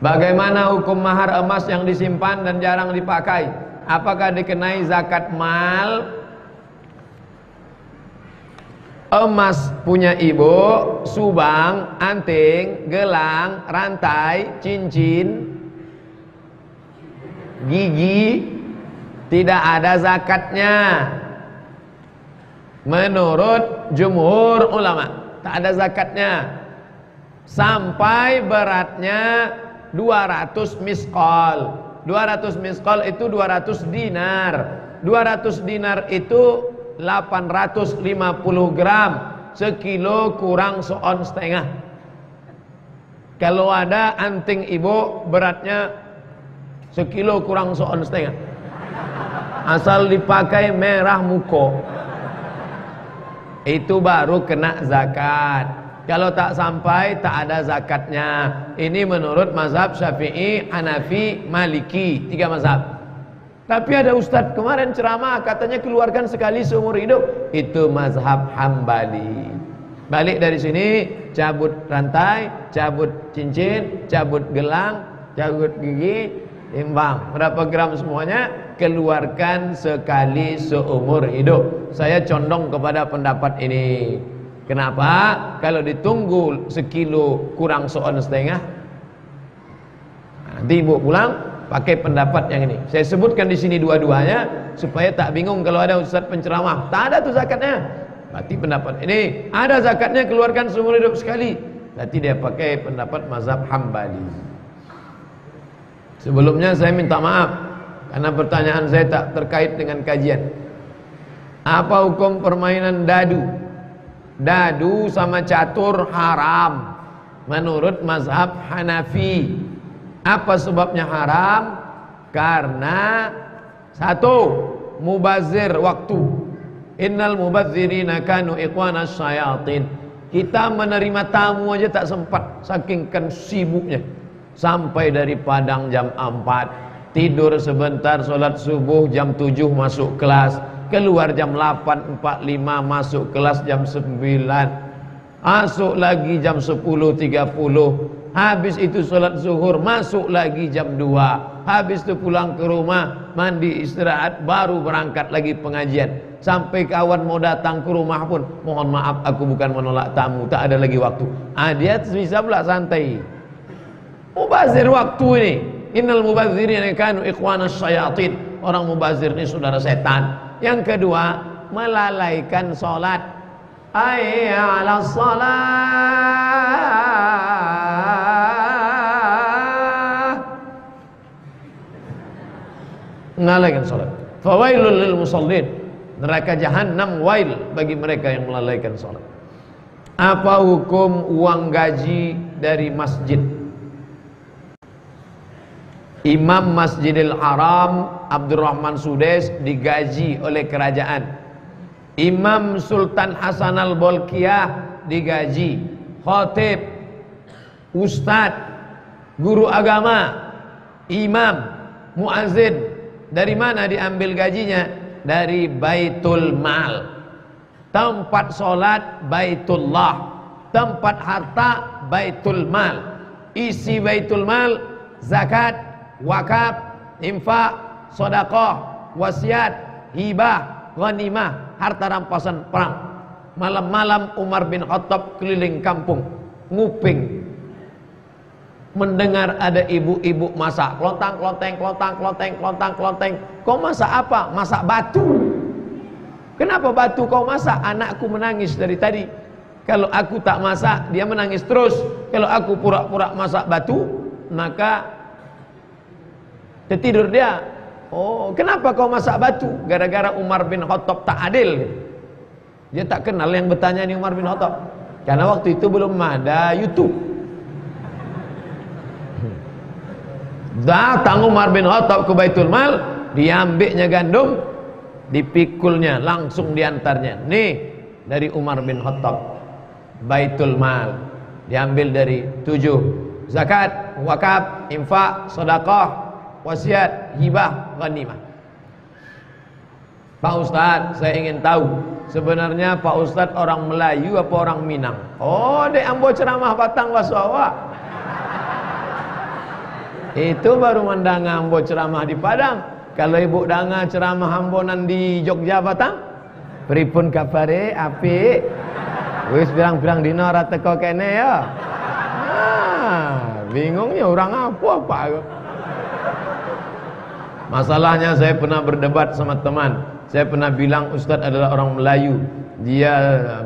Bagaimana hukum mahar emas yang disimpan dan jarang dipakai? Apakah dikenai zakat mal? Emas punya ibu, subang, anting, gelang, rantai, cincin, gigi, tidak ada zakatnya. Menurut jumhur ulama, tak ada zakatnya sampai beratnya 200 misqal. 200 misqal itu 200 dinar. 200 dinar itu 850 gram, sekilo kurang seon setengah. Kalau ada anting ibu beratnya sekilo kurang seon setengah, asal dipakai merah muko, itu baru kena zakat. Kalau tak sampai, tak ada zakatnya. Ini menurut mazhab Syafi'i, Hanafi, Maliki, 3 mazhab. Tapi ada ustadz kemarin ceramah katanya keluarkan sekali seumur hidup. Itu mazhab Hambali. Balik dari sini, cabut rantai, cabut cincin, cabut gelang, cabut gigi, timbang. Berapa gram semuanya? Keluarkan sekali seumur hidup. Saya condong kepada pendapat ini. Kenapa? Kalau ditunggu sekilo kurang seon setengah, nanti ibu pulang pakai pendapat yang ini. Saya sebutkan di sini dua-duanya supaya tak bingung kalau ada ustaz penceramah tak ada tuh zakatnya. Berarti pendapat ini ada zakatnya, keluarkan seumur hidup sekali. Berarti dia pakai pendapat mazhab Hambali. Sebelumnya saya minta maaf karena pertanyaan saya tak terkait dengan kajian. Apa hukum permainan dadu? Dadu sama catur haram menurut mazhab Hanafi. Apa sebabnya haram? Karena satu, mubazir waktu. Innal mubazirina kanu ikhwanas syayatin. Kita menerima tamu aja tak sempat, saking kan sibuknya. Sampai dari Padang jam 4, tidur sebentar, sholat subuh jam 7 masuk kelas, keluar jam 8.45 masuk kelas jam 9, masuk lagi jam 10.30, habis itu sholat zuhur, masuk lagi jam 2, habis itu pulang ke rumah, mandi istirahat, baru berangkat lagi pengajian. Sampai kawan mau datang ke rumah pun, mohon maaf aku bukan menolak tamu, tak ada lagi waktu. Dia bisa pula santai. Mubazir waktu ini. Innal mubazirina kanu ikhwanas syayatin. Orang mubazir ini saudara setan. Yang kedua, melalaikan sholat. Hayya 'alas shalah. Melalaikan sholat. Fawailul lil musallin. Neraka jahanam wail bagi mereka yang melalaikan sholat. Apa hukum uang gaji dari masjid? Imam Masjidil Haram Abdurrahman Sudes digaji oleh kerajaan. Imam Sultan Hasan Al-Bolkiah digaji. Khatib, ustadz, guru agama, imam, muazzin, dari mana diambil gajinya? Dari Baitul Mal. Tempat sholat Baitullah, tempat harta Baitul Mal. Isi Baitul Mal zakat, wakaf, infak, sedekah, wasiat, hibah, ghanimah, harta rampasan perang. Malam-malam Umar bin Khattab keliling kampung, nguping, mendengar ada ibu-ibu masak, klontang, klonteng, klontang, klonteng, klontang, klonteng. Kau masak apa? Masak batu. Kenapa batu kau masak? Anakku menangis dari tadi. Kalau aku tak masak, dia menangis terus. Kalau aku pura-pura masak batu, maka tertidur dia. Oh, kenapa kau masak batu? Gara-gara Umar bin Khattab tak adil. Dia tak kenal yang bertanya ni Umar bin Khattab. Karena waktu itu belum ada YouTube. Datang Umar bin Khattab ke Baitul Mal, diambilnya gandum, dipikulnya, langsung diantarnya. Nih dari Umar bin Khattab, Baitul Mal, diambil dari 7: zakat, wakaf, infak, sedekah, wasiat, hibah, ghanimah. Pak Ustadz, saya ingin tahu, sebenarnya Pak Ustadz orang Melayu apa orang Minang? Oh, dek ambo ceramah Batang Waswawa. Itu baru mandanga ambo ceramah di Padang. Kalau ibu danga ceramah ambonan di Jogja Batang, pripun kabare apik? Wis bilang-bilang dino ora teko kene ya. Bingungnya orang apa? Masalahnya saya pernah berdebat sama teman. Saya pernah bilang Ustadz adalah orang Melayu. Dia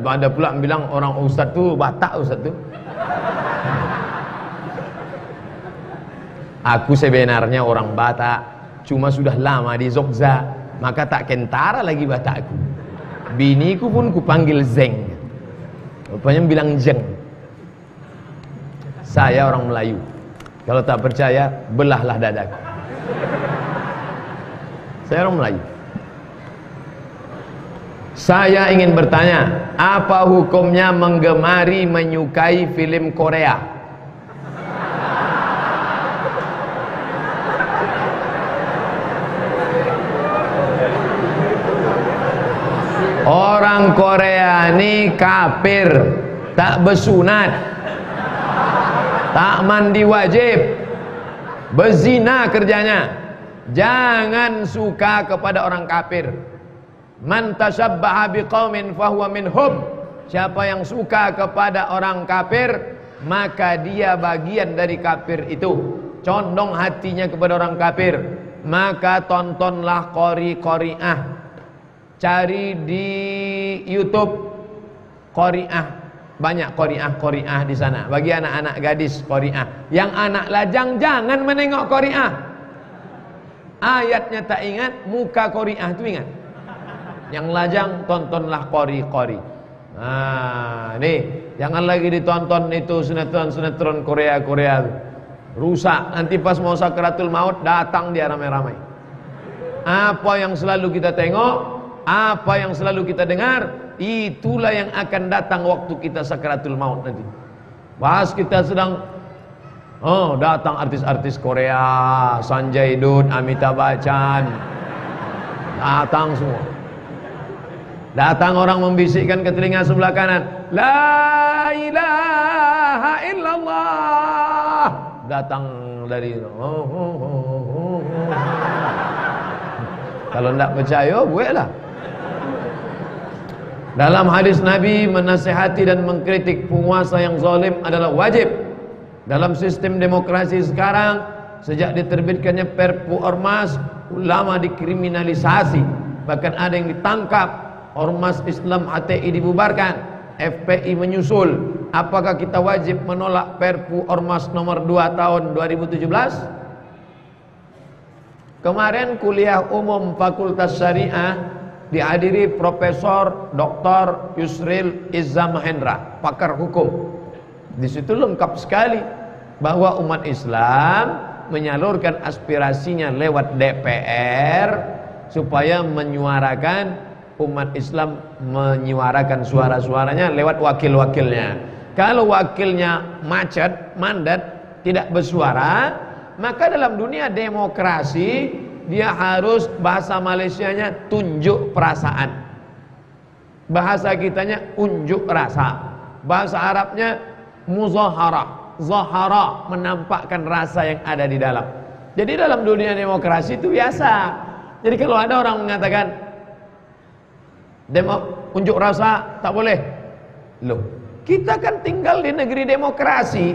ada pula bilang orang Ustadz tuh Batak Ustadz tuh. Aku sebenarnya orang Batak, cuma sudah lama di Jogja, maka tak kentara lagi Batakku. Biniku pun kupanggil Zeng. Rupanya bilang Jeng. Saya orang Melayu. Kalau tak percaya, belahlah dadaku. Saya orang Melayu. Saya ingin bertanya, apa hukumnya menggemari menyukai film Korea? Orang Korea ini kafir, tak bersunat, tak mandi wajib, berzina kerjanya. Jangan suka kepada orang kafir. Man tashabbaha biqaumin fahuwa minhum. Siapa yang suka kepada orang kafir, maka dia bagian dari kafir itu. Condong hatinya kepada orang kafir, maka tontonlah qori-qoriah. Cari di YouTube qoriah, banyak qoriah di sana. Bagi anak-anak gadis qoriah. Yang anak lajang jangan menengok qoriah. Ayatnya tak ingat, muka qoriah itu ingat. Yang lajang tontonlah qori-qori. Nah, nih, jangan lagi ditonton itu sinetron Korea. Rusak, nanti pas mau sakratul maut datang dia ramai-ramai. Apa yang selalu kita tengok, apa yang selalu kita dengar, itulah yang akan datang waktu kita sakratul maut nanti. Pas kita sedang datang artis-artis Korea, Sanjay Dutt, Amitabh Bachchan, datang semua. Datang orang membisikkan ke telinga sebelah kanan, La ilaha illallah. Datang dari Kalau tidak percaya, buatlah. Dalam hadis Nabi, menasihati dan mengkritik penguasa yang zalim adalah wajib. Dalam sistem demokrasi sekarang, sejak diterbitkannya Perpu Ormas, ulama dikriminalisasi. Bahkan ada yang ditangkap. Ormas Islam HTI dibubarkan, FPI menyusul. Apakah kita wajib menolak Perpu Ormas nomor 2 tahun 2017? Kemarin kuliah umum Fakultas Syariah dihadiri Profesor Dr. Yusril Izza Mahendra, pakar hukum. Di situ lengkap sekali bahwa umat Islam menyalurkan aspirasinya lewat DPR supaya menyuarakan, umat Islam menyuarakan suara-suaranya lewat wakil-wakilnya. Kalau wakilnya macet, mandat, tidak bersuara, maka dalam dunia demokrasi dia harus, bahasa Malaysianya tunjuk perasaan, bahasa kitanya unjuk rasa, bahasa Arabnya muzaharah, zahara, menampakkan rasa yang ada di dalam. Jadi dalam dunia demokrasi itu biasa. Jadi kalau ada orang mengatakan unjuk rasa tak boleh, loh, kita kan tinggal di negeri demokrasi.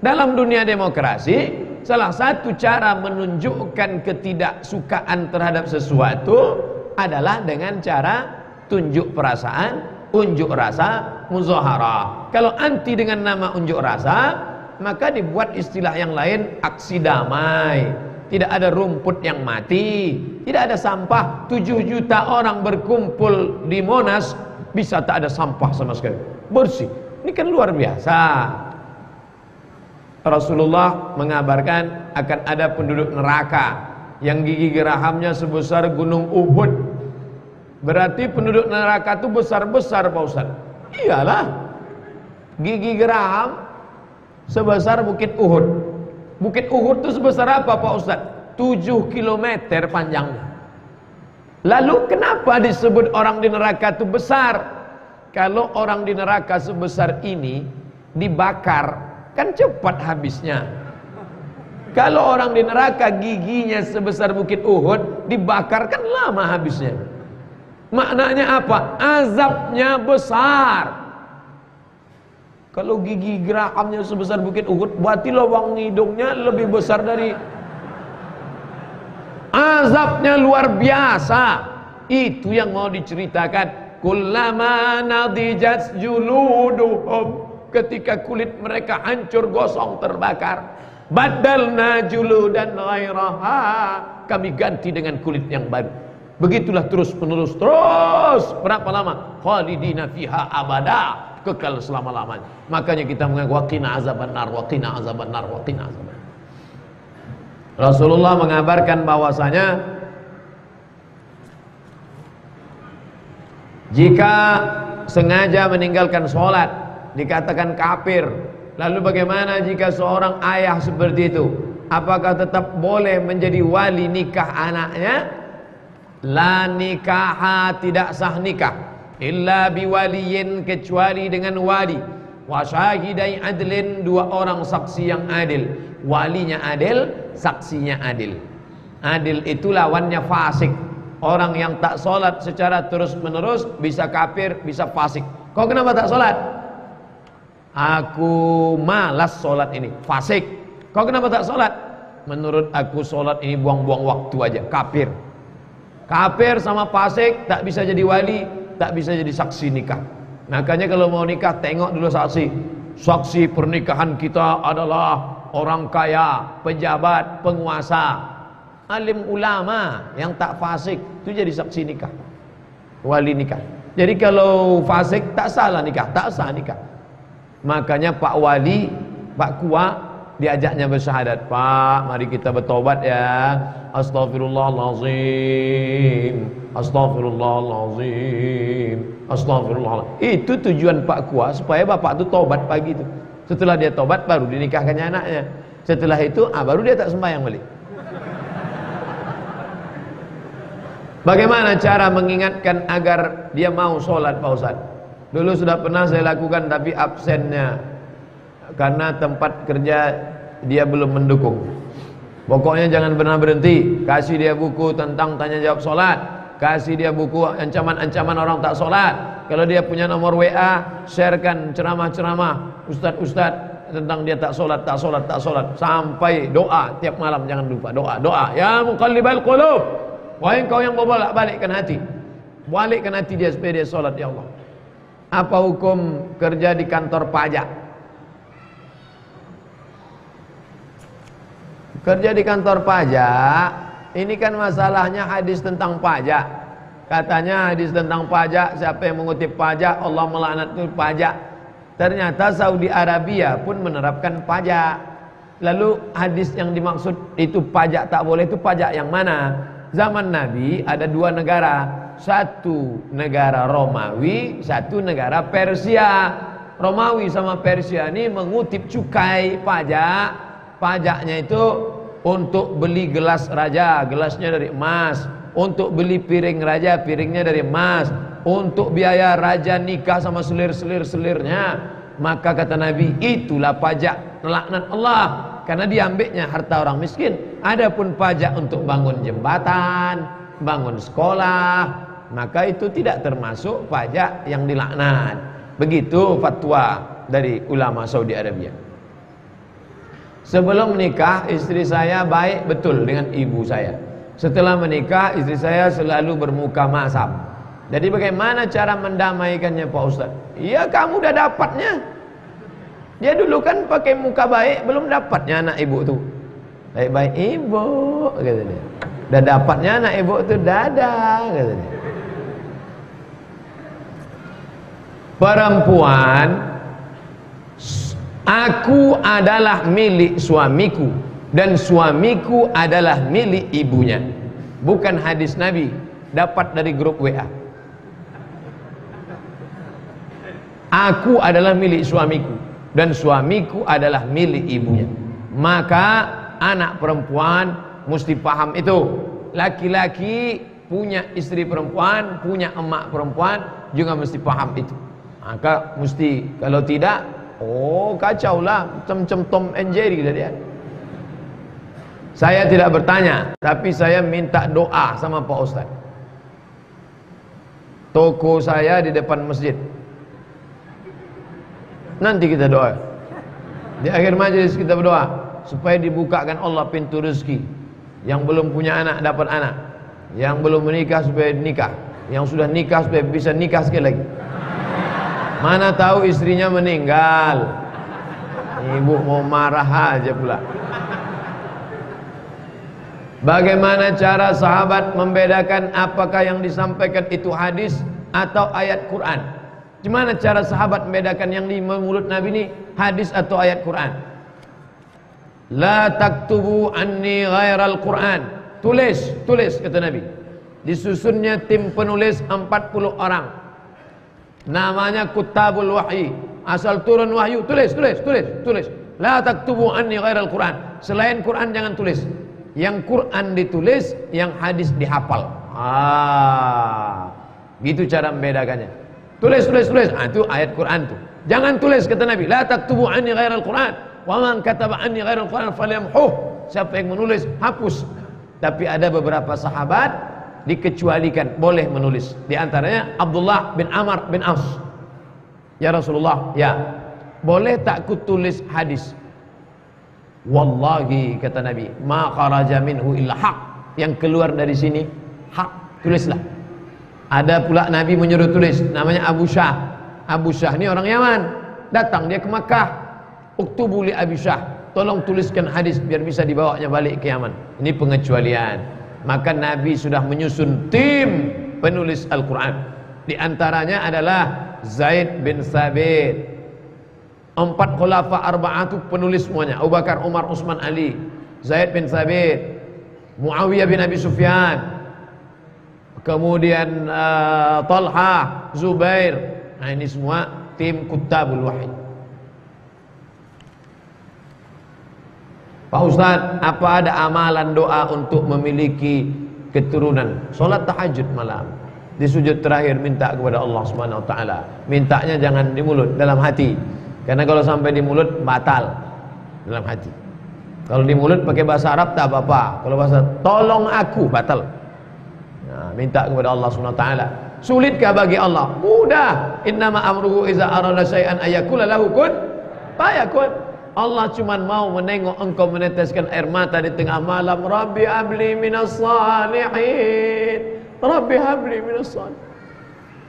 Dalam dunia demokrasi, salah satu cara menunjukkan ketidaksukaan terhadap sesuatu adalah dengan cara tunjuk perasaan, unjuk rasa, muzaharah. Kalau anti dengan nama unjuk rasa, maka dibuat istilah yang lain, aksi damai. Tidak ada rumput yang mati, tidak ada sampah. 7 juta orang berkumpul di Monas, bisa tak ada sampah sama sekali, bersih. Ini kan luar biasa. Rasulullah mengabarkan akan ada penduduk neraka yang gigi gerahamnya sebesar gunung Uhud. Berarti penduduk neraka itu besar-besar, Pak Ustaz. Iyalah, gigi geraham sebesar Bukit Uhud. Bukit Uhud itu sebesar apa, Pak Ustaz? 7 kilometer panjangnya. Lalu kenapa disebut orang di neraka itu besar? Kalau orang di neraka sebesar ini dibakar, kan cepat habisnya. Kalau orang di neraka giginya sebesar bukit Uhud, dibakar kan lama habisnya. Maknanya apa? Azabnya besar. Kalau gigi gerakamnya sebesar bukit Uhud, berarti lubang hidungnya lebih besar dari. Azabnya luar biasa. Itu yang mau diceritakan. Kullama nadijat juluduhum, ketika kulit mereka hancur, gosong, terbakar, badalna juludan ghairaha, kami ganti dengan kulit yang baru. Begitulah terus menerus. Berapa lama? Khalidina fiha abada, kekal selama-lamanya. Makanya kita mengaku waqina azabannar, waqina azabannar, waqina azabannar. Rasulullah mengabarkan bahwasanya jika sengaja meninggalkan sholat dikatakan kafir. Lalu bagaimana jika seorang ayah seperti itu? Apakah tetap boleh menjadi wali nikah anaknya? La nikaha, tidak sah nikah illa biwaliyin, kecuali dengan wali, wa syahidai adlin, dua orang saksi yang adil. Walinya adil, saksinya adil. Adil itu lawannya fasik. Orang yang tak sholat secara terus menerus bisa kafir, bisa fasik. Kau kenapa tak sholat? Aku malas sholat ini, fasik. Kau kenapa tak sholat? Menurut aku sholat ini buang-buang waktu aja, kafir. Kafir sama fasik tak bisa jadi wali, tak bisa jadi saksi nikah. Makanya kalau mau nikah tengok dulu saksi. Saksi pernikahan kita adalah orang kaya, pejabat, penguasa, alim ulama yang tak fasik, itu jadi saksi nikah, wali nikah. Jadi kalau fasik tak salah nikah, tak sah nikah. Makanya Pak Wali, Pak Kua diajaknya bersyahadat. Pak, mari kita bertobat ya. Astagfirullahalazim, astagfirullahalazim, astagfirullahalazim. Itu tujuan Pak Kua, supaya bapak itu tobat pagi itu. Setelah dia tobat baru dinikahkannya anaknya. Setelah itu baru dia tak sembahyang balik. Bagaimana cara mengingatkan agar dia mau sholat, Pak Ustaz? Dulu sudah pernah saya lakukan, tapi absennya karena tempat kerja dia belum mendukung. Pokoknya jangan pernah berhenti. Kasih dia buku tentang tanya jawab sholat, kasih dia buku ancaman-ancaman orang tak sholat. Kalau dia punya nomor WA, sharekan ceramah-ceramah ustadz-ustadz tentang dia tak sholat, tak sholat, tak sholat, sampai doa tiap malam. Jangan lupa doa. Ya muqallibal qulub, wahai engkau yang membolak-balikkan hati, balikkan hati dia supaya dia sholat. Ya Allah, apa hukum kerja di kantor pajak? Kerja di kantor pajak, ini kan masalahnya hadis tentang pajak. Katanya hadis tentang pajak, siapa yang mengutip pajak, Allah melaknat pajak. Ternyata Saudi Arabia pun menerapkan pajak. Lalu hadis yang dimaksud itu pajak tak boleh, itu pajak yang mana? Zaman Nabi ada dua negara, satu negara Romawi, satu negara Persia. Romawi sama Persia ini mengutip cukai pajak. Pajaknya itu untuk beli gelas raja, gelasnya dari emas. Untuk beli piring raja, piringnya dari emas. Untuk biaya raja nikah sama selir-selirnya. Maka kata Nabi, itulah pajak laknat Allah, karena diambilnya harta orang miskin. Adapun pajak untuk bangun jembatan, bangun sekolah, maka itu tidak termasuk pajak yang dilaknat. Begitu fatwa dari ulama Saudi Arabia. Sebelum menikah istri saya baik betul dengan ibu saya. Setelah menikah istri saya selalu bermuka masam. Jadi bagaimana cara mendamaikannya Pak Ustaz? Iya, kamu udah dapatnya. Dia dulu kan pakai muka baik, belum dapatnya anak ibu tuh. Baik-baik ibu, kata dia. Udah dapatnya anak ibu tuh, dadah, kata dia. Perempuan, aku adalah milik suamiku dan suamiku adalah milik ibunya. Bukan hadis Nabi, dapat dari grup WA. Aku adalah milik suamiku dan suamiku adalah milik ibunya. Maka anak perempuan mesti paham itu. Laki-laki punya istri perempuan, punya emak perempuan juga mesti paham itu. Maka mesti, kalau tidak, oh kacau lah, macam Tom and Jerry dia. Saya tidak bertanya, tapi saya minta doa sama Pak Ustaz. Toko saya di depan masjid. Nanti kita doa. Di akhir majelis kita berdoa supaya dibukakan Allah pintu rezeki. Yang belum punya anak dapat anak, yang belum menikah supaya nikah, yang sudah nikah supaya bisa nikah sekali lagi. Mana tahu istrinya meninggal, ibu mau marah aja pula. Bagaimana cara sahabat membedakan apakah yang disampaikan itu hadis atau ayat Quran? Gimana cara sahabat membedakan yang di mulut Nabi ini hadis atau ayat Quran? La taktubu anni ghairal Quran. Tulis kata Nabi. Disusunnya tim penulis 40 orang. Namanya Kutabul Wahyi. Asal turun wahyu, tulis. La taktubu anni ghairal Quran. Selain Quran jangan tulis. Yang Quran ditulis, yang hadis dihafal. Gitu cara membedakannya. Tulis. Itu ayat Quran tuh. Jangan tulis kata Nabi. La taktubu anni ghairal Quran. Wa man kataba anni ghairal Quran falyamhuh. Siapa yang menulis, hapus. Tapi ada beberapa sahabat dikecualikan boleh menulis. Di antaranya Abdullah bin Amr bin As. Ya Rasulullah, ya. Boleh tak ku tulis hadis? Wallahi kata Nabi, ma kharaja minhu illa haq. Yang keluar dari sini hak, tulislah. Ada pula Nabi menyuruh tulis, namanya Abu Syah. Abu Syah ini orang Yaman. Datang dia ke Makkah. Uktubu li Abi Syah. Tolong tuliskan hadis biar bisa dibawanya balik ke Yaman. Ini pengecualian. Maka Nabi sudah menyusun tim penulis Al-Quran. Di antaranya adalah Zaid bin Thabit. 4 khulafa arba'ah itu penulis semuanya. Abu Bakar, Umar, Utsman, Ali. Zaid bin Thabit, Muawiyah bin Abi Sufyan, kemudian Talha, Zubair. Nah ini semua tim Kutabul Wahyi. Pak Ustaz, apa ada amalan doa untuk memiliki keturunan? Salat tahajud malam, di sujud terakhir minta kepada Allah Subhanahu wa taala. Mintanya jangan di mulut, dalam hati. Karena kalau sampai di mulut batal, dalam hati. Kalau di mulut pakai bahasa Arab tak apa-apa. Kalau bahasa tolong aku batal. Nah, minta kepada Allah Subhanahu wa taala. Sulitkah bagi Allah? Mudah. Innama amruhu iza arada syai'an ayyakula lahu kun fayakun. Allah cuma mau menengok engkau meneteskan air mata di tengah malam. Rabbi habli minas salihin. Rabbi habli minas salihin.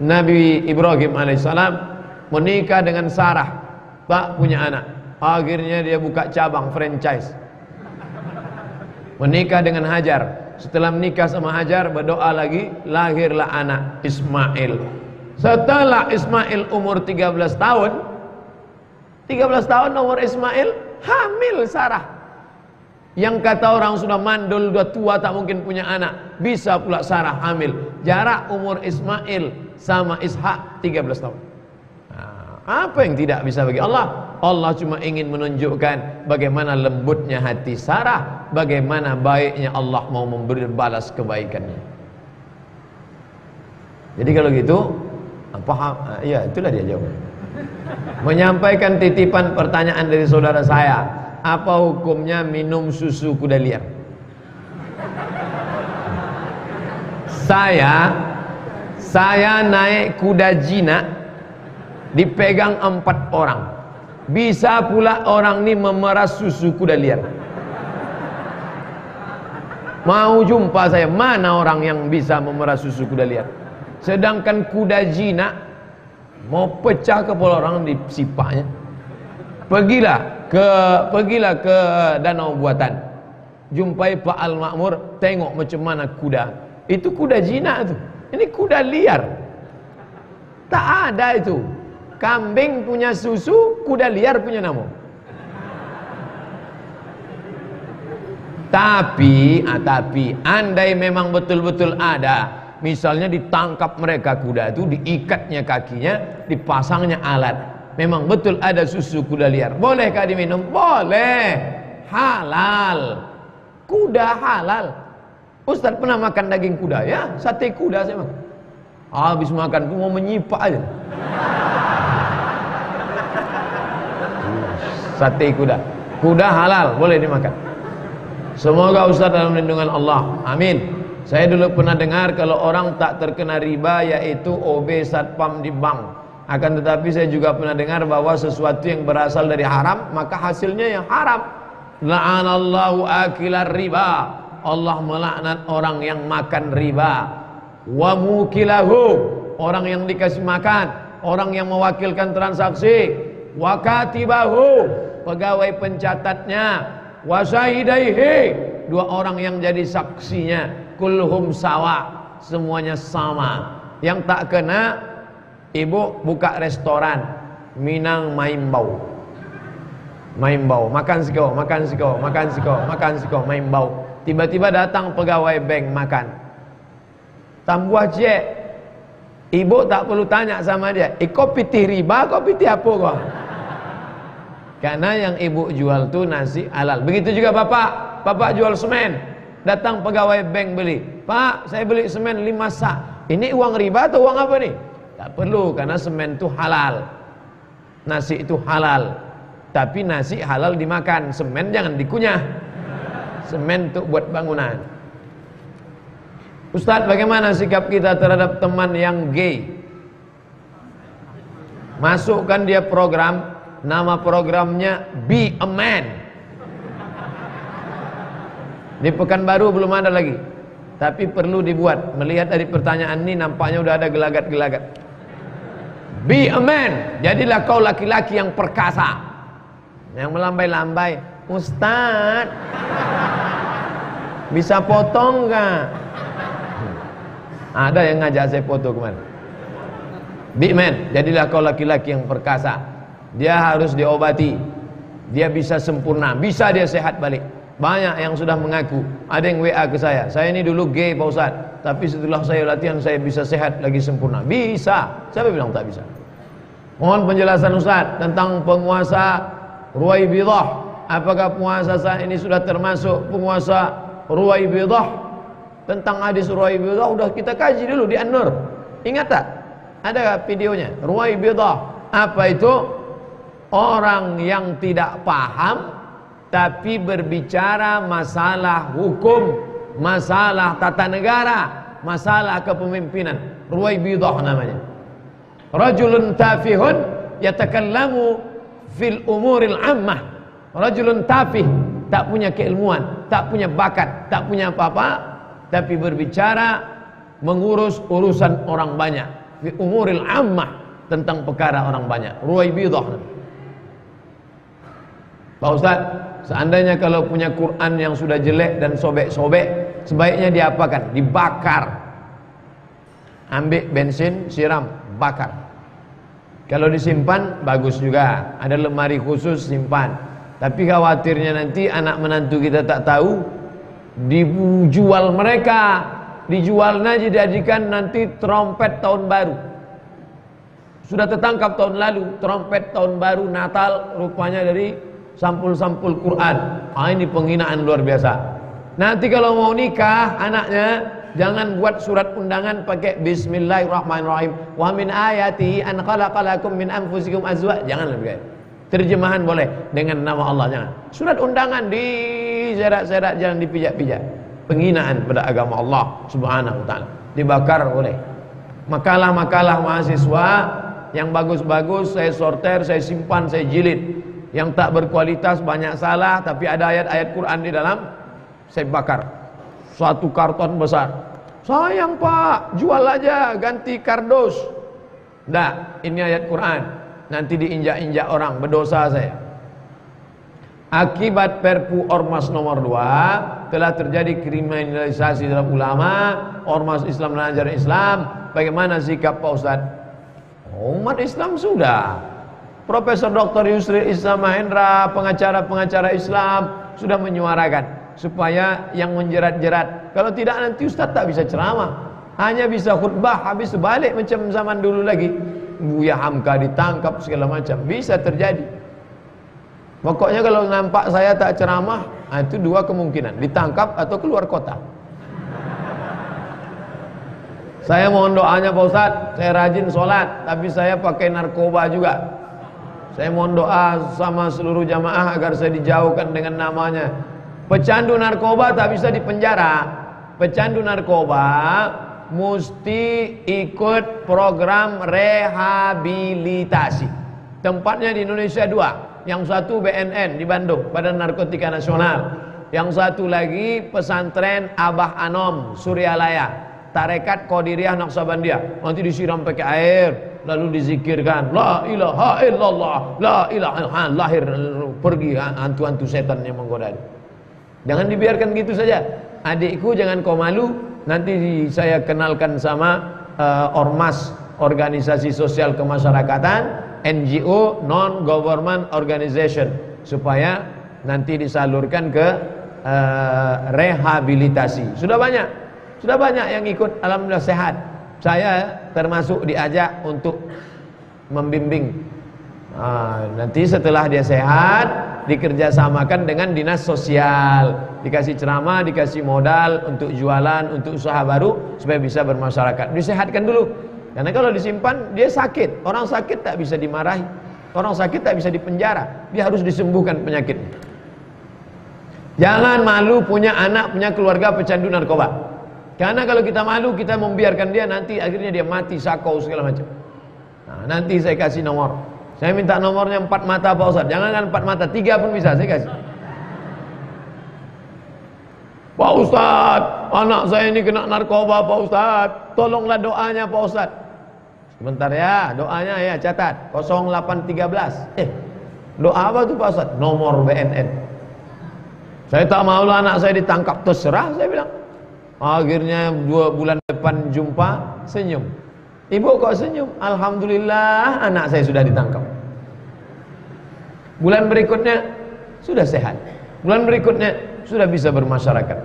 Nabi Ibrahim alaihissalam menikah dengan Sarah, tak punya anak. Akhirnya dia buka cabang franchise. Menikah dengan Hajar. Setelah menikah sama Hajar, berdoa lagi, lahirlah anak Ismail. Setelah Ismail umur 13 tahun, 13 tahun umur Ismail, hamil Sarah. Yang kata orang sudah mandul, sudah tua, tak mungkin punya anak. Bisa pula Sarah hamil. Jarak umur Ismail sama Ishak 13 tahun. Apa yang tidak bisa bagi Allah? Allah cuma ingin menunjukkan bagaimana lembutnya hati Sarah, bagaimana baiknya Allah mau memberi balas kebaikannya. Jadi kalau gitu, ya itulah dia jawab. Menyampaikan titipan pertanyaan dari saudara saya, apa hukumnya minum susu kuda liar? Saya naik kuda jinak, dipegang 4 orang. Bisa pula orang ini memeras susu kuda liar. Mau jumpa saya, mana orang yang bisa memeras susu kuda liar? Sedangkan kuda jinak mau pecah kepala orang disipaknya. Pergilah ke danau buatan. Jumpai Pak Al-Makmur, tengok macam mana kuda. Itu kuda jinak tuh. Ini kuda liar. Tak ada itu. Kambing punya susu, kuda liar punya nama. Tapi andai memang betul-betul ada, misalnya ditangkap mereka kuda itu, diikatnya kakinya, dipasangnya alat, memang betul ada susu kuda liar, bolehkah diminum? Boleh, halal. Kuda halal. Ustaz pernah makan daging kuda? Ya, sate kuda saya makan. Habis makan tuh mau menyipak aja. Sate kuda halal, boleh dimakan. Semoga Ustaz dalam lindungan Allah. Amin. Saya dulu pernah dengar kalau orang tak terkena riba yaitu OB satpam di bank. Akan tetapi saya juga pernah dengar bahwa sesuatu yang berasal dari haram maka hasilnya yang haram. La'anallahu akilar riba. Allah melaknat orang yang makan riba. Wa mukilahu, orang yang dikasih makan, orang yang mewakilkan transaksi. Wa katibahu, pegawai pencatatnya. Wa syahidaihi, dua orang yang jadi saksinya. Kulluhum sawa, semuanya sama. Yang tak kena, ibu buka restoran Minang Maimbau. Maimbau, makan siko, makan siko, makan siko, makan siko, Maimbau. Tiba-tiba datang pegawai bank makan. Tambah cek. Ibu tak perlu tanya sama dia, kau pitih riba, kau pitih apa kau? Karena yang ibu jual tu nasi halal. Begitu juga bapak, bapak jual semen. Datang pegawai bank beli. Pak, saya beli semen 5 sak. Ini uang riba atau uang apa nih? Tak perlu, karena semen itu halal. Nasi itu halal. Tapi nasi halal dimakan, semen jangan dikunyah. Semen itu buat bangunan. Ustadz, bagaimana sikap kita terhadap teman yang gay? Masukkan dia program, nama programnya Be a Man. Di Pekanbaru belum ada lagi, tapi perlu dibuat. Melihat dari pertanyaan ini nampaknya udah ada gelagat-gelagat. Be a man, jadilah kau laki-laki yang perkasa. Yang melambai-lambai, Ustadz, bisa potong gak? Ada yang ngajak saya foto kemarin. Big man, jadilah kau laki-laki yang perkasa. Dia harus diobati. Dia bisa sempurna, bisa dia sehat balik. Banyak yang sudah mengaku. Ada yang WA ke saya ini dulu gay Pak Ustaz, tapi setelah saya latihan saya bisa sehat lagi sempurna. Bisa. Siapa bilang tak bisa? Mohon penjelasan Ustaz tentang penguasa Ruwaibidah. Apakah penguasa saat ini sudah termasuk penguasa Ruwaibidah? Tentang hadis Ruwaibidah udah kita kaji dulu di An-Nur. Ingat tak? Ada videonya. Ruwaibidah apa itu? Orang yang tidak paham tapi berbicara masalah hukum, masalah tata negara, masalah kepemimpinan. Ruwaibidah namanya. Rajulun tafihun yatakallamu fil umuril ammah. Rajulun tafih, tak punya keilmuan, tak punya bakat, tak punya apa-apa, tapi berbicara mengurus urusan orang banyak. Fi umuril ammah, tentang perkara orang banyak. Ruwaibidah. Pak Ustaz, seandainya kalau punya Quran yang sudah jelek dan sobek-sobek, sebaiknya diapakan? Dibakar. Ambil bensin, siram, bakar. Kalau disimpan, bagus juga. Ada lemari khusus, simpan. Tapi khawatirnya nanti anak menantu kita tak tahu, dijual mereka. Dijualnya dijadikan nanti trompet tahun baru. Sudah tertangkap tahun lalu, trompet tahun baru Natal rupanya dari sampul-sampul Quran. Ini penghinaan luar biasa. Nanti kalau mau nikah anaknya, jangan buat surat undangan pakai Bismillahirrahmanirrahim. Wa min ayati an khalaqalakum min anfusikum azwaj. Jangan lebih. Terjemahan boleh dengan nama Allah, jangan. Surat undangan diserak-serak, jangan dipijak-pijak. Penghinaan pada agama Allah Subhanahu wa taala. Dibakar boleh. Makalah-makalah mahasiswa yang bagus-bagus saya sorter, saya simpan, saya jilid. Yang tak berkualitas banyak salah, tapi ada ayat-ayat Quran di dalam, saya bakar. Suatu karton besar. Sayang Pak, jual aja, ganti kardus. Nggak, ini ayat Quran. Nanti diinjak-injak orang, berdosa saya. Akibat Perpu Ormas nomor 2 telah terjadi kriminalisasi dalam ulama, ormas Islam dan ajaran Islam. Bagaimana sikap Pak Ustaz? Umat Islam sudah. Profesor Dr. Yusri Islam Mahendra, pengacara-pengacara Islam sudah menyuarakan supaya yang menjerat-jerat. Kalau tidak nanti Ustaz tak bisa ceramah, hanya bisa khutbah, habis balik macam zaman dulu lagi. Buya Hamka ditangkap segala macam, bisa terjadi. Pokoknya kalau nampak saya tak ceramah, itu dua kemungkinan, ditangkap atau keluar kota. Saya mohon doanya Pak Ustaz, saya rajin sholat, tapi saya pakai narkoba juga. Saya mohon doa sama seluruh jamaah agar saya dijauhkan dengan namanya Pecandu narkoba tak bisa dipenjara. Pecandu narkoba mesti ikut program rehabilitasi. Tempatnya di Indonesia dua. Yang satu BNN di Bandung, Badan Narkotika Nasional. Yang satu lagi pesantren Abah Anom, Suryalaya, Tarekat Qadiriyah Naqsabandiyah. Nanti disiram pakai air, lalu dizikirkan la ilaha illallah, la ilaha illallah. Lahir pergi hantu-hantu setan yang menggoda. Jangan dibiarkan gitu saja. Adikku jangan kau malu. Nanti saya kenalkan sama ormas, organisasi sosial kemasyarakatan, NGO, non-government organization, supaya nanti disalurkan ke rehabilitasi. Sudah banyak yang ikut, alhamdulillah sehat. Saya termasuk diajak untuk membimbing. Nanti setelah dia sehat, dikerjasamakan dengan dinas sosial, dikasih ceramah, dikasih modal untuk jualan, untuk usaha baru, supaya bisa bermasyarakat. Disehatkan dulu, karena kalau disimpan dia sakit. Orang sakit tak bisa dimarahi, orang sakit tak bisa dipenjara, dia harus disembuhkan penyakitnya. Jangan malu punya anak, punya keluarga pecandu narkoba. Karena kalau kita malu, kita membiarkan dia, nanti akhirnya dia mati, sakau segala macam. Nanti saya kasih nomor. Saya minta nomornya 4 mata Pak Ustadz. Jangan 4 mata, 3 pun bisa saya kasih. Pak Ustadz, anak saya ini kena narkoba Pak Ustadz, tolonglah doanya Pak Ustadz. Sebentar ya, doanya ya catat 0813. Doa apa tuh Pak Ustadz? Nomor BNN. Saya tak mau lah anak saya ditangkap, terserah saya bilang. Akhirnya 2 bulan depan jumpa, senyum. Ibu kok senyum? Alhamdulillah anak saya sudah ditangkap. Bulan berikutnya sudah sehat. Bulan berikutnya sudah bisa bermasyarakat.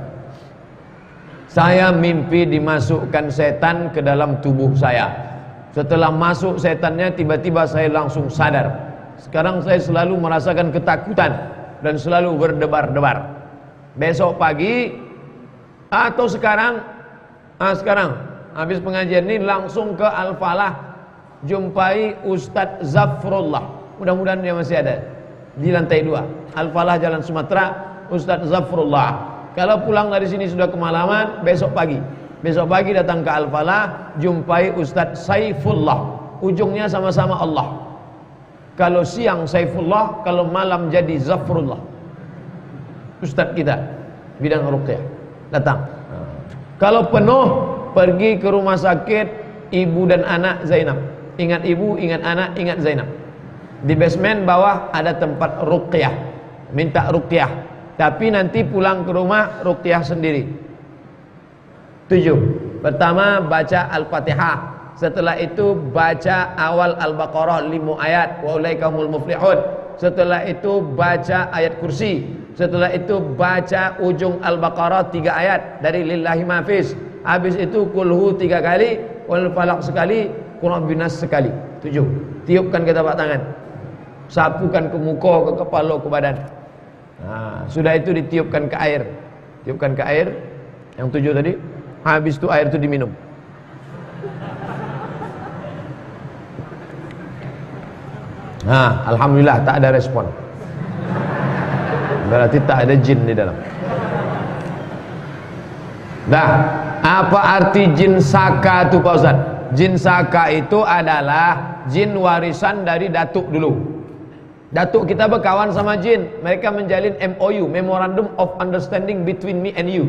Saya mimpi dimasukkan setan ke dalam tubuh saya. Setelah masuk setannya, tiba-tiba saya langsung sadar. Sekarang saya selalu merasakan ketakutan dan selalu berdebar-debar. Besok pagi atau sekarang habis pengajian ini langsung ke Al-Falah, jumpai Ustadz Zafrullah. Mudah-mudahan dia masih ada di lantai 2 Al-Falah Jalan Sumatera. Ustadz Zafrullah. Kalau pulang dari sini sudah kemalaman, besok pagi datang ke Al-Falah, jumpai Ustadz Saifullah. Ujungnya sama-sama Allah. Kalau siang Saifullah, kalau malam jadi Zafrullah. Ustadz kita bidang ruqyah datang. Kalau penuh, pergi ke rumah sakit ibu dan anak Zainab. Ingat ibu, ingat anak, ingat Zainab. Di basement bawah ada tempat ruqyah. Minta ruqyah. Tapi nanti pulang ke rumah ruqyah sendiri. 7. Pertama baca Al-Fatihah. Setelah itu baca awal Al-Baqarah 5 ayat, wa ulaikumul muflihun. Setelah itu baca ayat kursi. Setelah itu baca ujung Al-Baqarah 3 ayat dari lillahi mafiz. Habis itu kulhu 3 kali, wal falaq sekali, qul binas sekali. 7. Tiupkan ke telapak tangan, sapukan ke muka, ke kepala, ke badan. Sudah itu ditiupkan ke air. Tiupkan ke air yang 7 tadi. Habis itu air itu diminum. Alhamdulillah tak ada respon. Berarti tak ada jin di dalam. Apa arti jin saka itu Pak Ustaz? Jin saka itu adalah jin warisan dari datuk dulu. Datuk kita berkawan sama jin. Mereka menjalin MOU, Memorandum of Understanding between me and you.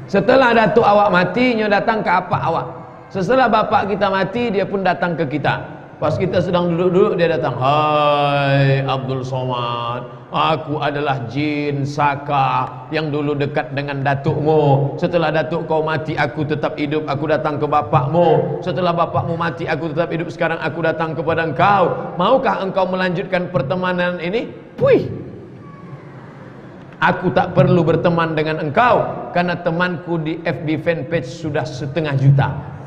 Setelah datuk awak mati, nyo datang ke apa awak. Setelah bapak kita mati, dia pun datang ke kita. Pas kita sedang duduk-duduk, dia datang. Hai Abdul Somad, aku adalah jin saka yang dulu dekat dengan datukmu. Setelah datuk kau mati, aku tetap hidup. Aku datang ke bapakmu. Setelah bapakmu mati, aku tetap hidup. Sekarang aku datang kepada engkau. Maukah engkau melanjutkan pertemanan ini? Wih, aku tak perlu berteman dengan engkau, karena temanku di FB fanpage sudah 1,5 juta.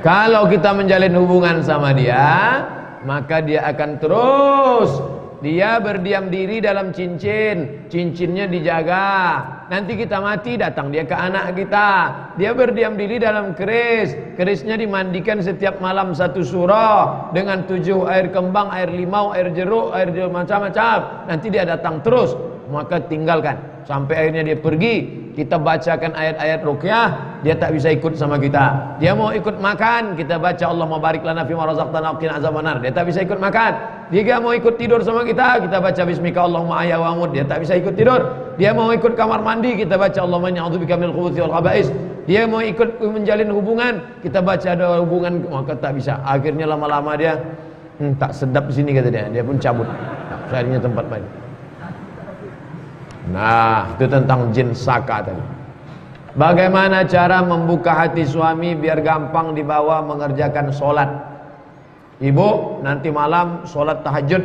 Kalau kita menjalin hubungan sama dia, maka dia akan terus dia berdiam diri dalam cincin, cincinnya dijaga. Nanti kita mati, datang dia ke anak kita. Dia berdiam diri dalam keris, kerisnya dimandikan setiap malam 1 surah dengan 7 air kembang, air limau, air jeruk, air macam-macam. Nanti dia datang terus, maka tinggalkan sampai akhirnya dia pergi. Kita bacakan ayat-ayat ruqyah, dia tak bisa ikut sama kita. Dia mau ikut makan, kita baca Allahumma barik lana fima razaqtana wa qina azabannar, dia tak bisa ikut makan. Dia mau ikut tidur sama kita, kita baca bismika Allahumma ahya wa amut, dia tak bisa ikut tidur. Dia mau ikut kamar mandi, kita baca Allahumma inni a'udzubika minal khubuthi wal khaba'is. Dia mau ikut menjalin hubungan, kita baca ada hubungan, maka tak bisa. Akhirnya lama-lama dia tak sedap di sini kata dia pun cabut. Carinya tempat main. Nah, itu tentang jin saka tadi. Bagaimana cara membuka hati suami biar gampang dibawa mengerjakan sholat? Ibu, nanti malam sholat tahajud,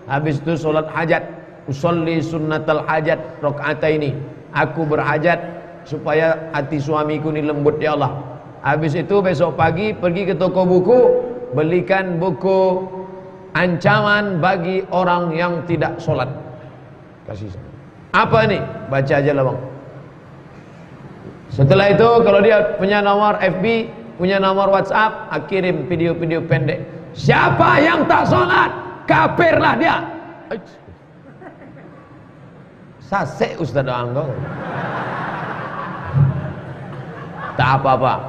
habis itu sholat hajat. Usolli sunnatal hajat rakaataini. Aku berhajat supaya hati suamiku ini lembut ya Allah. Habis itu besok pagi pergi ke toko buku, belikan buku ancaman bagi orang yang tidak sholat. Kasih saya. Apa nih? Baca aja lah bang. Setelah itu kalau dia punya nomor FB, punya nomor WhatsApp, kirim video-video pendek. Siapa yang tak sholat, kafirlah dia. Sase Ustaz Anggo. Tak apa-apa.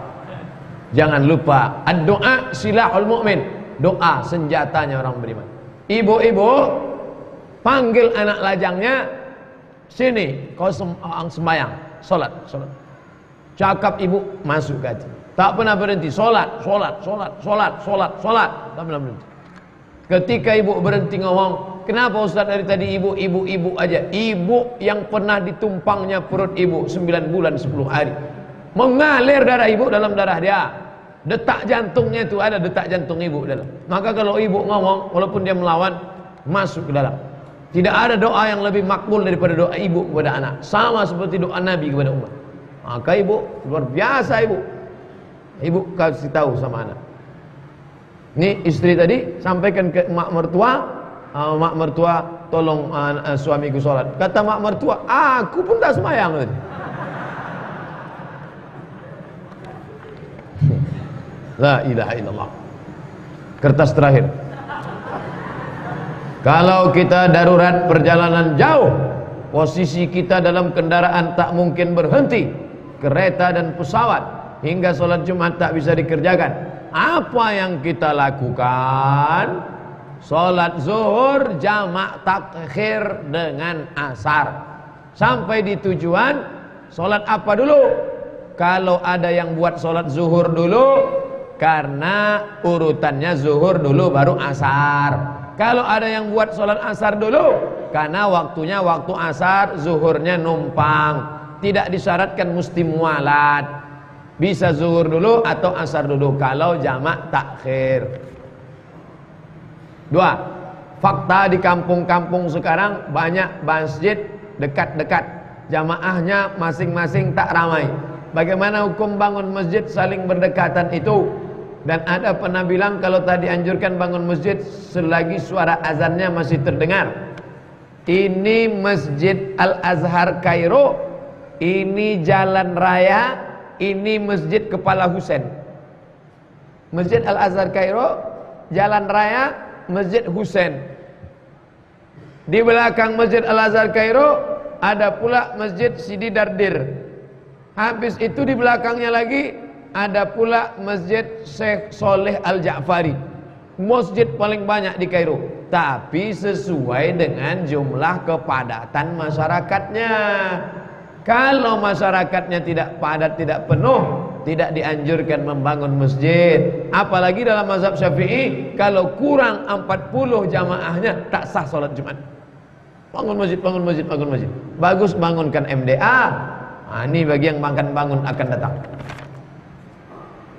Jangan lupa doa silahul mukmin. Doa senjatanya orang beriman. Ibu-ibu panggil anak lajangnya. Sini, kau sembahyang, solat. Cakap ibu masuk ke hati. Tak pernah berhenti, solat. Tak pernah berhenti. Ketika ibu berhenti ngomong, kenapa Ustaz dari tadi ibu aja? Ibu yang pernah ditumpangnya perut ibu 9 bulan 10 hari. Mengalir darah ibu dalam darah dia. Detak jantungnya itu ada detak jantung ibu dalam. Maka kalau ibu ngomong, walaupun dia melawan, masuk ke dalam. Tidak ada doa yang lebih makbul daripada doa ibu kepada anak. Sama seperti doa Nabi kepada umat. Maka ibu, luar biasa ibu. Ibu kasih tahu sama anak. Ini istri tadi sampaikan ke mak mertua. Mak mertua tolong suamiku sholat. Kata mak mertua, aku pun tak semayang tadi. La ilaha illallah. Kertas terakhir. Kalau kita darurat perjalanan jauh, posisi kita dalam kendaraan tak mungkin berhenti, kereta dan pesawat, hingga sholat Jumat tak bisa dikerjakan. Apa yang kita lakukan? Sholat zuhur jamak takhir dengan asar. Sampai di tujuan, sholat apa dulu? Kalau ada yang buat sholat zuhur dulu, karena urutannya zuhur dulu baru asar. Kalau ada yang buat sholat asar dulu, karena waktunya waktu asar, zuhurnya numpang. Tidak disyaratkan mesti mualat. Bisa zuhur dulu atau asar dulu kalau jamak takhir. 2. Fakta di kampung-kampung sekarang banyak masjid dekat-dekat. Jamaahnya masing-masing tak ramai. Bagaimana hukum bangun masjid saling berdekatan itu? Dan ada pernah bilang kalau tadi anjurkan bangun masjid selagi suara azannya masih terdengar. Ini Masjid Al-Azhar Kairo, ini jalan raya, ini Masjid Kepala Husain. Masjid Al-Azhar Kairo, jalan raya, Masjid Husain. Di belakang Masjid Al-Azhar Kairo ada pula Masjid Sidi Dardir. Habis itu di belakangnya lagi ada pula Masjid Syekh Soleh Al-Ja'fari. Masjid paling banyak di Kairo, tapi sesuai dengan jumlah kepadatan masyarakatnya. Kalau masyarakatnya tidak padat, tidak penuh, tidak dianjurkan membangun masjid. Apalagi dalam mazhab Syafi'i, kalau kurang 40 jamaahnya tak sah sholat Jumat. Bangun masjid, bangun masjid, bangun masjid. Bagus bangunkan MDA. Ini bagi yang makan bangun akan datang.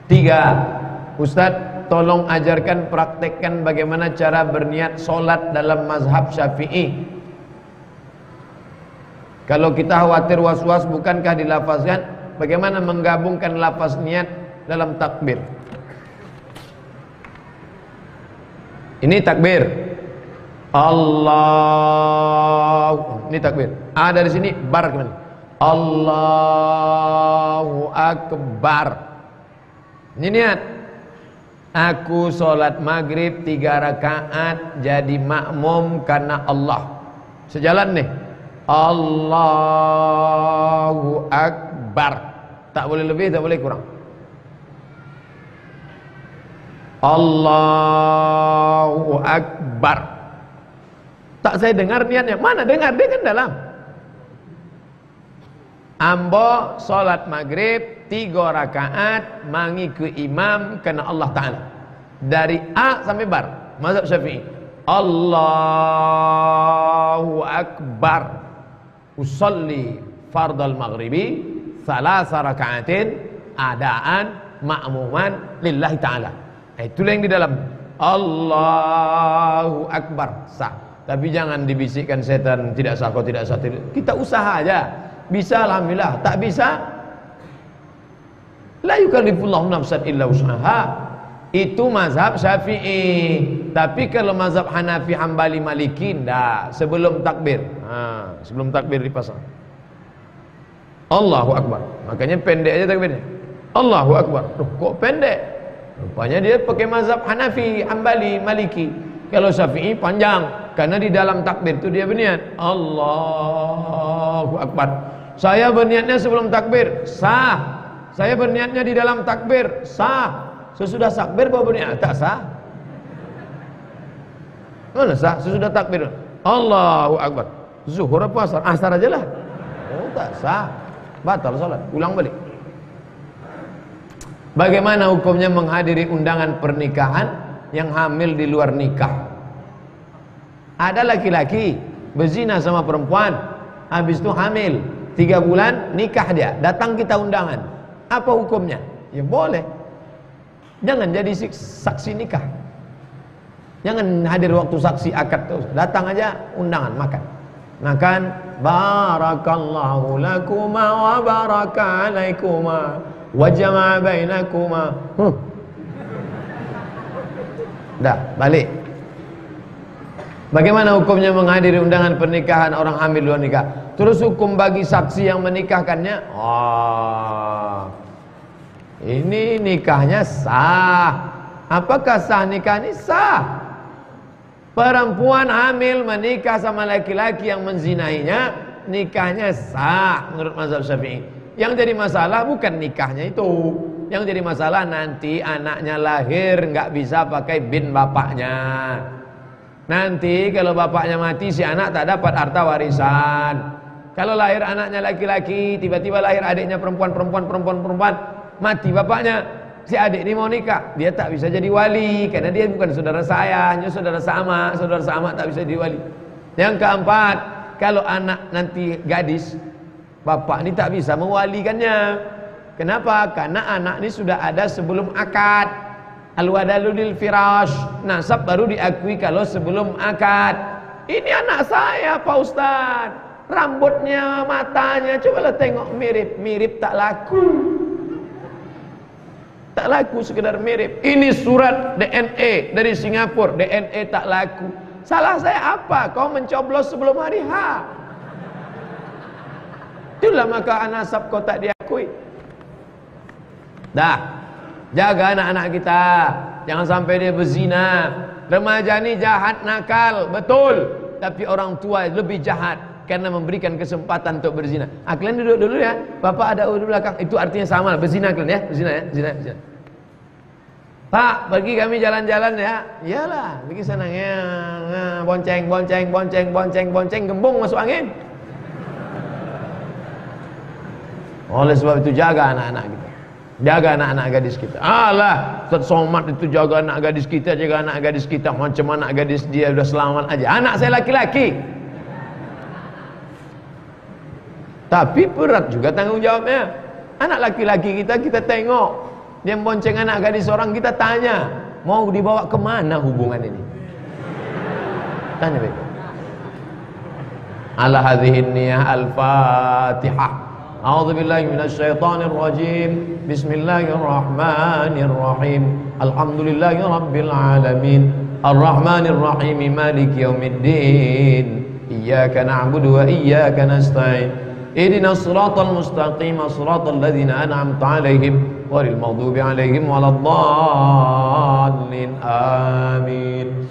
3. Ustadz, tolong ajarkan, praktekkan bagaimana cara berniat sholat dalam mazhab Syafi'i. Kalau kita khawatir was-was, bukankah dilafazkan? Bagaimana menggabungkan lafaz niat dalam takbir? Ini takbir. Allah. Ini takbir. Dari sini bar kemana? Allahu Akbar. Ini niat. Aku sholat maghrib 3 rakaat jadi makmum karena Allah. Sejalan nih. Allahu Akbar. Tak boleh lebih, tak boleh kurang. Allahu Akbar. Tak saya dengar niatnya. Mana dengar? Dia kan dalam. Ambo solat maghrib 3 rakaat mangiku imam karena Allah Ta'ala. Dari A sampai bar. Mazhab Syafi'i. Allahu Akbar. Usalli fardal maghribi 3 rakaatin adaan ma'muman lillahi ta'ala. Itulah yang di dalam Allahu Akbar sah. Tapi jangan dibisikkan setan tidak sah, kau tidak sah. Kita usaha aja. Bisa alhamdulillah, tak bisa la yukallifullahu nafsan illa wus'aha. Itu mazhab Syafi'i. Tapi kalau mazhab Hanafi, Hambali, Maliki ndak, sebelum takbir. Sebelum takbir dipasang Allahu Akbar. Makanya pendek aja takbirnya. Allahu Akbar. Loh, kok pendek? Rupanya dia pakai mazhab Hanafi, Hambali, Maliki. Kalau Syafi'i panjang, karena di dalam takbir itu dia berniat Allahu Akbar. Saya berniatnya sebelum takbir, sah. Saya berniatnya di dalam takbir, sah. Sesudah takbir baru berniat, tak sah. Mana sah? Sesudah takbir Allahu Akbar. Zuhur apa asar? Asar aja lah. Oh, tak sah. Batal salat, ulang balik. Bagaimana hukumnya menghadiri undangan pernikahan yang hamil di luar nikah? Ada laki-laki berzina sama perempuan, habis itu hamil 3 bulan, nikah dia, datang kita undangan. Apa hukumnya? Ya boleh. Jangan jadi saksi nikah. Jangan hadir waktu saksi akad terus. Datang aja undangan, makan. Makan. Barakallahu lakuma wa baraka alaikuma wa jama'a bainakuma. Dah, balik. Bagaimana hukumnya menghadiri undangan pernikahan orang hamil luar nikah? Terus hukum bagi saksi yang menikahkannya? Ini nikahnya sah. Apakah sah nikah ini? Sah. Perempuan hamil menikah sama laki-laki yang menzinainya, nikahnya sah menurut mazhab Syafi'i. Yang jadi masalah bukan nikahnya itu. Yang jadi masalah nanti anaknya lahir nggak bisa pakai bin bapaknya. Nanti kalau bapaknya mati, si anak tak dapat harta warisan. Kalau lahir anaknya laki-laki, tiba-tiba lahir adiknya perempuan, mati bapaknya, si adik ini mau nikah, dia tak bisa jadi wali karena dia bukan saudara saya, hanya saudara sama tak bisa jadi wali. Yang keempat, kalau anak nanti gadis, bapak ini tak bisa mewalikannya. Kenapa? Karena anak ini sudah ada sebelum akad. Al-wadalu lil firash, nasab baru diakui kalau sebelum akad. Ini anak saya Pak Ustaz, rambutnya, matanya, cobalah tengok mirip tak laku. Tak laku sekedar mirip. Ini surat DNA dari Singapura, DNA tak laku. Salah saya apa? Kau mencoblos sebelum hari H. Itulah maka nasab kau tak diakui. Dah. Jaga anak-anak kita, jangan sampai dia berzina. Remaja ni jahat, nakal, betul. Tapi orang tua lebih jahat karena memberikan kesempatan untuk berzina. Kalian duduk dulu ya, bapak ada di belakang. Itu artinya sama, berzina kalian ya, berzina ya, zina. Pak, pergi kami jalan-jalan ya. Iyalah, pergi senangnya, bonceng, gembung masuk angin. Oleh sebab itu jaga anak-anak kita. Jaga anak-anak gadis kita. Alah, Ustaz Somad itu jaga anak gadis kita, macam anak gadis dia sudah selamat aja. Anak saya laki-laki. Tapi berat juga tanggung jawabnya. Anak laki-laki kita tengok, dia bonceng anak gadis orang, kita tanya, mau dibawa kemana hubungan ini? Tanya baik. Ala hadhihi niyah al-Fatihah. A'udzubillahi minasyaitonirrajim. Bismillahirrahmanirrahim. Alhamdulillahirabbil alamin. Ar-Rahmanir Rahim, Maliki Yaumiddin. Iyyaka na'budu wa iyyaka nasta'in. Ihdinas siratal mustaqim, siratal ladzina an'amta 'alaihim ghairil maghdubi 'alaihim waladdallin. Amin.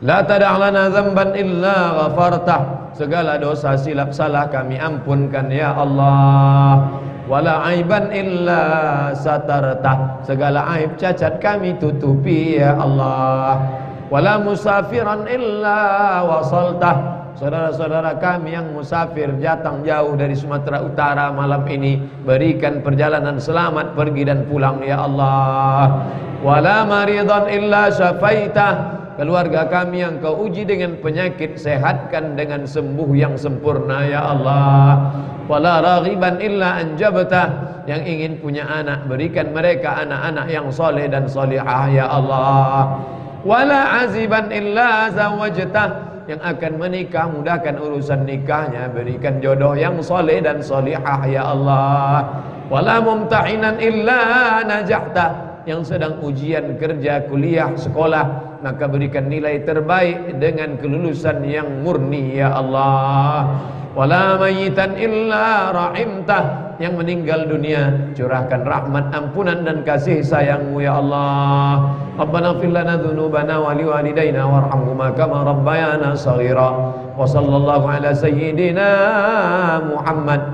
La tada' lana dzamban illa ghafartah. Segala dosa silap salah kami ampunkan ya Allah. Wala aiban illa satartah. Segala aib cacat kami tutupi ya Allah. Wala musafiran illa wasaltah. Saudara-saudara kami yang musafir datang jauh dari Sumatera Utara malam ini, berikan perjalanan selamat pergi dan pulang ya Allah. Wala maridan illa syafaitah. Keluarga kami yang kau uji dengan penyakit, sehatkan dengan sembuh yang sempurna ya Allah. Wala raghiban illa anjabtah. Yang ingin punya anak, berikan mereka anak-anak yang soleh dan solihah ya Allah. Wala aziban illa zawajtah. Yang akan menikah, mudahkan urusan nikahnya, berikan jodoh yang soleh dan solihah ya Allah. Wala mumtahinan illa najahta. Yang sedang ujian kerja, kuliah, sekolah, maka berikan nilai terbaik dengan kelulusan yang murni ya Allah. Wala mayitan illa rahimtah. Yang meninggal dunia, curahkan rahmat, ampunan dan kasih sayangmu ya Allah. Rabbana fir lana dzunubana wa liwalidayna warhamhuma kama rabbayana shaghira. Wa sallallahu ala sayyidina Muhammad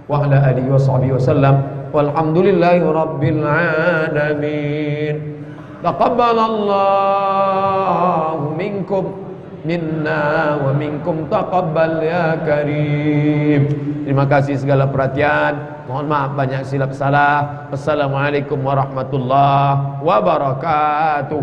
wa ala alihi wa sahbihi wasallam. Walhamdulillahi rabbil alamin. Taqabbalallahu minkum minna wa minkum taqabbal ya karim. Terima kasih segala perhatian. Mohon maaf banyak silap salah. Wassalamualaikum warahmatullahi wabarakatuh.